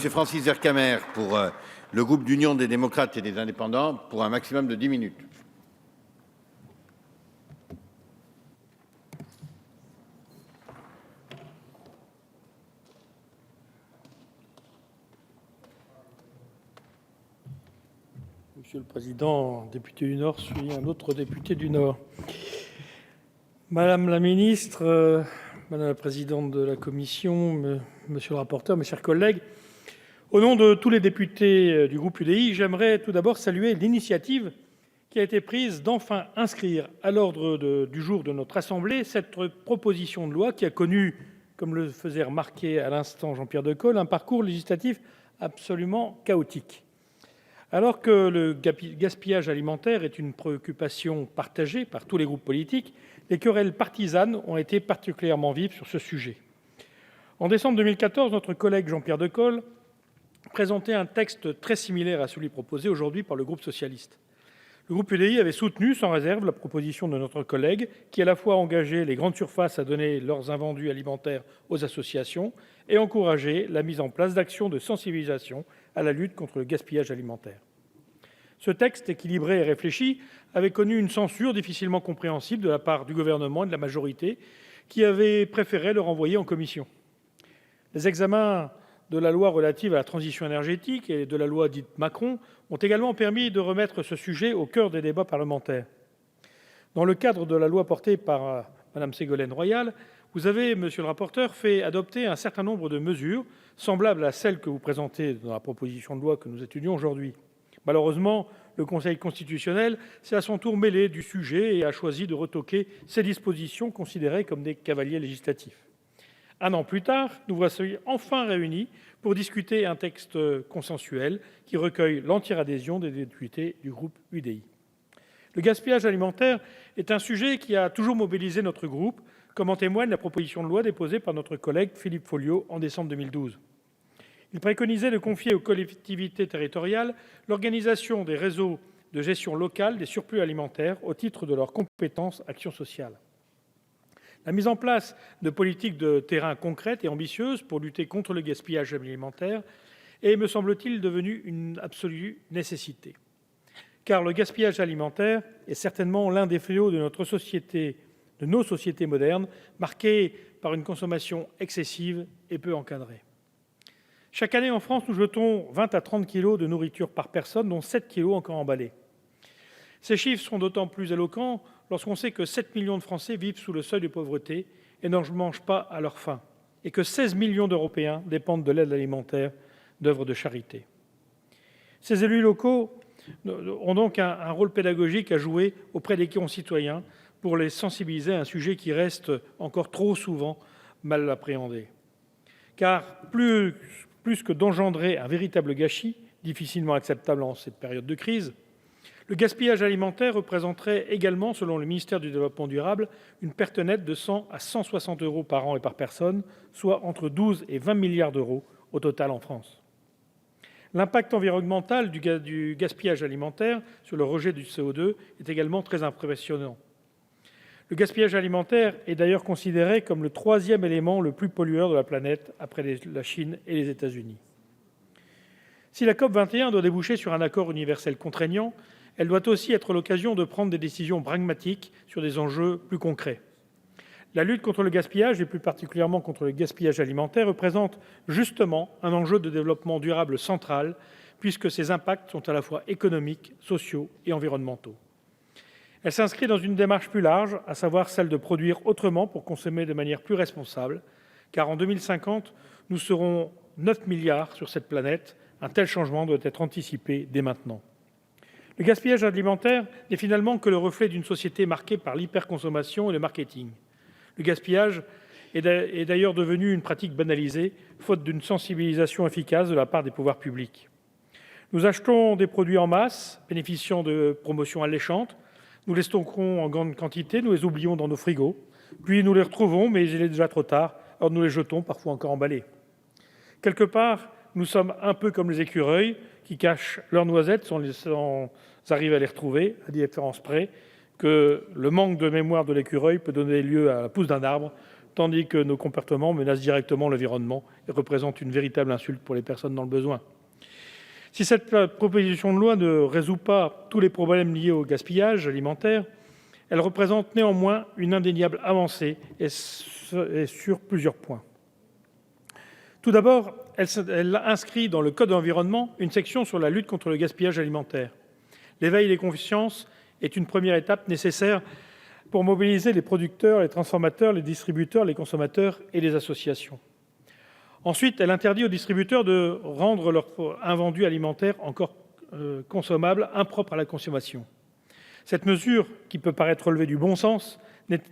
Monsieur Francis Vercamer pour le groupe d'Union des démocrates et des indépendants pour un maximum de 10 minutes. Monsieur le Président, député du Nord, suis un autre député du Nord. Madame la Ministre, Madame la Présidente de la Commission, Monsieur le rapporteur, mes chers collègues, au nom de tous les députés du groupe UDI, j'aimerais tout d'abord saluer l'initiative qui a été prise d'enfin inscrire à l'ordre du jour de notre Assemblée cette proposition de loi qui a connu, comme le faisait remarquer à l'instant Jean-Pierre Decool, un parcours législatif absolument chaotique. Alors que le gaspillage alimentaire est une préoccupation partagée par tous les groupes politiques, les querelles partisanes ont été particulièrement vives sur ce sujet. En décembre 2014, notre collègue Jean-Pierre Decool présentait un texte très similaire à celui proposé aujourd'hui par le groupe socialiste. Le groupe UDI avait soutenu sans réserve la proposition de notre collègue qui à la fois engageait les grandes surfaces à donner leurs invendus alimentaires aux associations et encourageait la mise en place d'actions de sensibilisation à la lutte contre le gaspillage alimentaire. Ce texte équilibré et réfléchi avait connu une censure difficilement compréhensible de la part du gouvernement et de la majorité qui avait préféré le renvoyer en commission. Les examens de la loi relative à la transition énergétique et de la loi dite Macron ont également permis de remettre ce sujet au cœur des débats parlementaires. Dans le cadre de la loi portée par Mme Ségolène Royal, vous avez, monsieur le rapporteur, fait adopter un certain nombre de mesures semblables à celles que vous présentez dans la proposition de loi que nous étudions aujourd'hui. Malheureusement, le Conseil constitutionnel s'est à son tour mêlé du sujet et a choisi de retoquer ces dispositions considérées comme des cavaliers législatifs. Un an plus tard, nous voici enfin réunis pour discuter un texte consensuel qui recueille l'entière adhésion des députés du groupe UDI. Le gaspillage alimentaire est un sujet qui a toujours mobilisé notre groupe, comme en témoigne la proposition de loi déposée par notre collègue Philippe Folliot en décembre 2012. Il préconisait de confier aux collectivités territoriales l'organisation des réseaux de gestion locale des surplus alimentaires au titre de leurs compétences action sociale. La mise en place de politiques de terrain concrètes et ambitieuses pour lutter contre le gaspillage alimentaire est, me semble-t-il, devenue une absolue nécessité. Car le gaspillage alimentaire est certainement l'un des fléaux de notre société, de nos sociétés modernes, marquées par une consommation excessive et peu encadrée. Chaque année en France, nous jetons 20 à 30 kilos de nourriture par personne, dont 7 kilos encore emballés. Ces chiffres sont d'autant plus éloquents lorsqu'on sait que 7 millions de Français vivent sous le seuil de pauvreté et ne mangent pas à leur faim, et que 16 millions d'Européens dépendent de l'aide alimentaire d'œuvres de charité. Ces élus locaux ont donc un rôle pédagogique à jouer auprès des concitoyens pour les sensibiliser à un sujet qui reste encore trop souvent mal appréhendé. Car plus que d'engendrer un véritable gâchis, difficilement acceptable en cette période de crise, le gaspillage alimentaire représenterait également, selon le ministère du Développement durable, une perte nette de 100 à 160 euros par an et par personne, soit entre 12 et 20 milliards d'euros au total en France. L'impact environnemental du gaspillage alimentaire sur le rejet du CO2 est également très impressionnant. Le gaspillage alimentaire est d'ailleurs considéré comme le troisième élément le plus pollueur de la planète après la Chine et les États-Unis. Si la COP21 doit déboucher sur un accord universel contraignant, elle doit aussi être l'occasion de prendre des décisions pragmatiques sur des enjeux plus concrets. La lutte contre le gaspillage, et plus particulièrement contre le gaspillage alimentaire, représente justement un enjeu de développement durable central, puisque ses impacts sont à la fois économiques, sociaux et environnementaux. Elle s'inscrit dans une démarche plus large, à savoir celle de produire autrement pour consommer de manière plus responsable, car en 2050, nous serons 9 milliards sur cette planète. Un tel changement doit être anticipé dès maintenant. Le gaspillage alimentaire n'est finalement que le reflet d'une société marquée par l'hyperconsommation et le marketing. Le gaspillage est d'ailleurs devenu une pratique banalisée, faute d'une sensibilisation efficace de la part des pouvoirs publics. Nous achetons des produits en masse, bénéficiant de promotions alléchantes. Nous les stockons en grande quantité, nous les oublions dans nos frigos. Puis nous les retrouvons, mais il est déjà trop tard, alors nous les jetons, parfois encore emballés. Quelque part, nous sommes un peu comme les écureuils qui cachent leurs noisettes sans arriver à les retrouver, à différence près que le manque de mémoire de l'écureuil peut donner lieu à la pousse d'un arbre tandis que nos comportements menacent directement l'environnement et représentent une véritable insulte pour les personnes dans le besoin. Si cette proposition de loi ne résout pas tous les problèmes liés au gaspillage alimentaire, elle représente néanmoins une indéniable avancée et sur plusieurs points. Tout d'abord, elle inscrit dans le Code de l'environnement une section sur la lutte contre le gaspillage alimentaire. L'éveil des consciences est une première étape nécessaire pour mobiliser les producteurs, les transformateurs, les distributeurs, les consommateurs et les associations. Ensuite, elle interdit aux distributeurs de rendre leurs invendus alimentaires encore consommables, impropres à la consommation. Cette mesure, qui peut paraître relever du bon sens,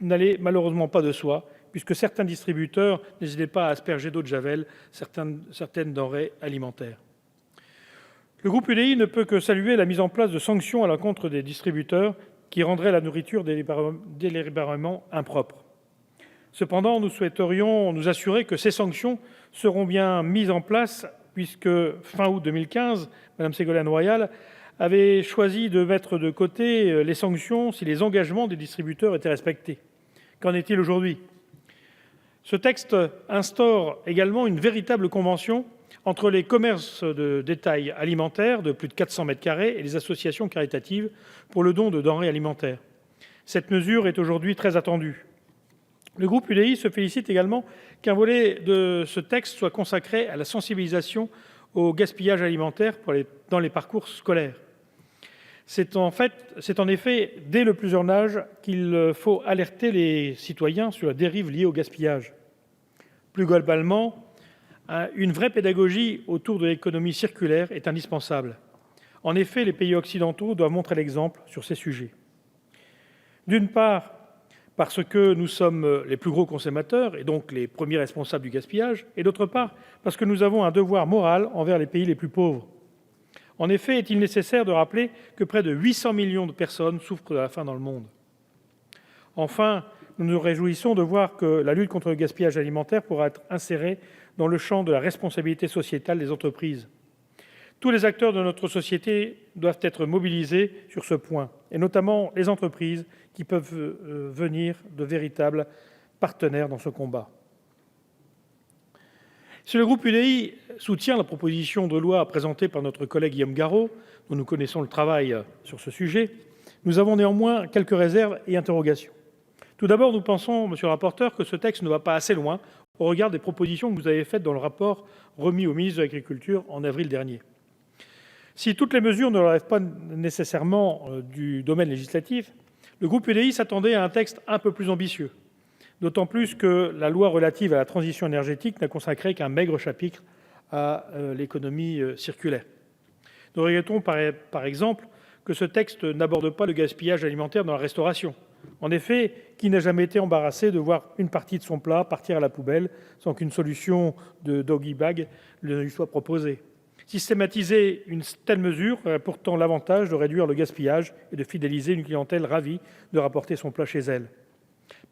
n'allait malheureusement pas de soi, puisque certains distributeurs n'hésitaient pas à asperger d'eau de javel certaines denrées alimentaires. Le groupe UDI ne peut que saluer la mise en place de sanctions à l'encontre des distributeurs qui rendraient la nourriture délibérément impropre. Cependant, nous souhaiterions nous assurer que ces sanctions seront bien mises en place, puisque fin août 2015, Mme Ségolène Royal avait choisi de mettre de côté les sanctions si les engagements des distributeurs étaient respectés. Qu'en est-il aujourd'hui ? Ce texte instaure également une véritable convention entre les commerces de détail alimentaires de plus de 400 mètres carrés et les associations caritatives pour le don de denrées alimentaires. Cette mesure est aujourd'hui très attendue. Le groupe UDI se félicite également qu'un volet de ce texte soit consacré à la sensibilisation au gaspillage alimentaire dans les parcours scolaires. C'est en effet dès le plus jeune âge qu'il faut alerter les citoyens sur la dérive liée au gaspillage. Plus globalement, une vraie pédagogie autour de l'économie circulaire est indispensable. En effet, les pays occidentaux doivent montrer l'exemple sur ces sujets. D'une part, parce que nous sommes les plus gros consommateurs et donc les premiers responsables du gaspillage, et d'autre part, parce que nous avons un devoir moral envers les pays les plus pauvres. En effet, est-il nécessaire de rappeler que près de 800 millions de personnes souffrent de la faim dans le monde. Enfin, nous nous réjouissons de voir que la lutte contre le gaspillage alimentaire pourra être insérée dans le champ de la responsabilité sociétale des entreprises. Tous les acteurs de notre société doivent être mobilisés sur ce point, et notamment les entreprises qui peuvent venir de véritables partenaires dans ce combat. Si le groupe UDI soutient la proposition de loi présentée par notre collègue Guillaume Garot, dont nous connaissons le travail sur ce sujet, nous avons néanmoins quelques réserves et interrogations. Tout d'abord, nous pensons, monsieur le rapporteur, que ce texte ne va pas assez loin au regard des propositions que vous avez faites dans le rapport remis au ministre de l'Agriculture en avril dernier. Si toutes les mesures ne relèvent pas nécessairement du domaine législatif, le groupe UDI s'attendait à un texte un peu plus ambitieux, d'autant plus que la loi relative à la transition énergétique n'a consacré qu'un maigre chapitre à l'économie circulaire. Nous regrettons par exemple que ce texte n'aborde pas le gaspillage alimentaire dans la restauration. En effet, qui n'a jamais été embarrassé de voir une partie de son plat partir à la poubelle sans qu'une solution de doggy bag lui soit proposée ? Systématiser une telle mesure aurait pourtant l'avantage de réduire le gaspillage et de fidéliser une clientèle ravie de rapporter son plat chez elle.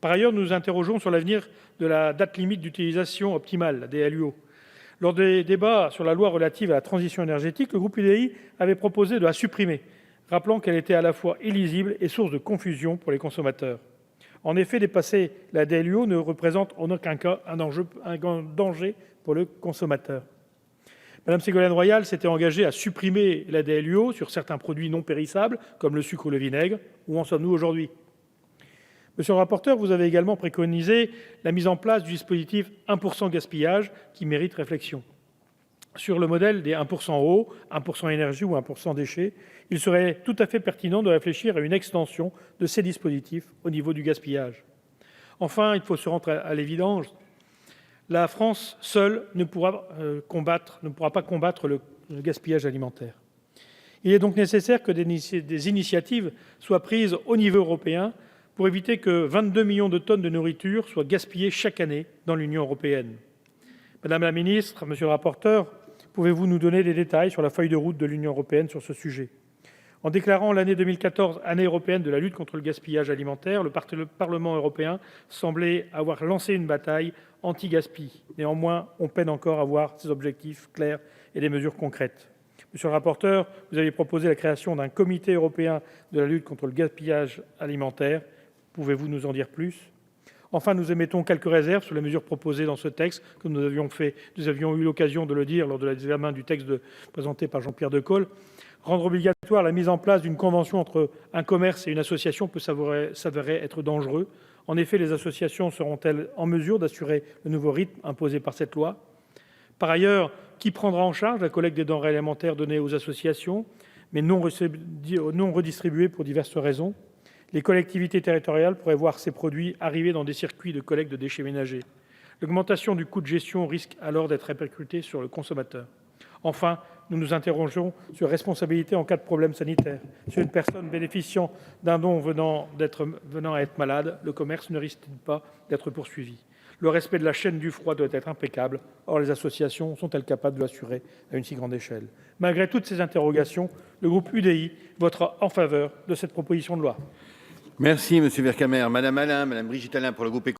Par ailleurs, nous nous interrogeons sur l'avenir de la date limite d'utilisation optimale, la DLUO. Lors des débats sur la loi relative à la transition énergétique, le groupe UDI avait proposé de la supprimer, rappelant qu'elle était à la fois illisible et source de confusion pour les consommateurs. En effet, dépasser la DLUO ne représente en aucun cas un danger pour le consommateur. Mme Ségolène Royal s'était engagée à supprimer la DLUO sur certains produits non périssables, comme le sucre ou le vinaigre. Où en sommes-nous aujourd'hui ? Monsieur le rapporteur, vous avez également préconisé la mise en place du dispositif 1% gaspillage qui mérite réflexion. Sur le modèle des 1% eau, 1% énergie ou 1% déchets, il serait tout à fait pertinent de réfléchir à une extension de ces dispositifs au niveau du gaspillage. Enfin, il faut se rendre à l'évidence, la France seule ne pourra pas combattre le gaspillage alimentaire. Il est donc nécessaire que des initiatives soient prises au niveau européen pour éviter que 22 millions de tonnes de nourriture soient gaspillées chaque année dans l'Union européenne. Madame la ministre, monsieur le rapporteur, pouvez-vous nous donner des détails sur la feuille de route de l'Union européenne sur ce sujet ? En déclarant l'année 2014 année européenne de la lutte contre le gaspillage alimentaire, le Parlement européen semblait avoir lancé une bataille anti-gaspi. Néanmoins, on peine encore à voir ces objectifs clairs et des mesures concrètes. Monsieur le rapporteur, vous avez proposé la création d'un comité européen de la lutte contre le gaspillage alimentaire. Pouvez-vous nous en dire plus ? Enfin, nous émettons quelques réserves sur les mesures proposées dans ce texte, comme nous avions eu l'occasion de le dire lors de l'examen du texte présenté par Jean-Pierre Decool. Rendre obligatoire la mise en place d'une convention entre un commerce et une association peut s'avérer être dangereux. En effet, les associations seront-elles en mesure d'assurer le nouveau rythme imposé par cette loi ? Par ailleurs, qui prendra en charge la collecte des denrées alimentaires données aux associations, mais non redistribuées pour diverses raisons ? Les collectivités territoriales pourraient voir ces produits arriver dans des circuits de collecte de déchets ménagers. L'augmentation du coût de gestion risque alors d'être répercutée sur le consommateur. Enfin, nous nous interrogeons sur la responsabilité en cas de problème sanitaire. Si une personne bénéficiant d'un don venant à être malade, le commerce ne risque-t-il pas d'être poursuivi ? Le respect de la chaîne du froid doit être impeccable. Or, les associations sont-elles capables de l'assurer à une si grande échelle ? Malgré toutes ces interrogations, le groupe UDI votera en faveur de cette proposition de loi. Merci, Monsieur Vercamer. Madame Alain, Madame Brigitte Alain pour le groupe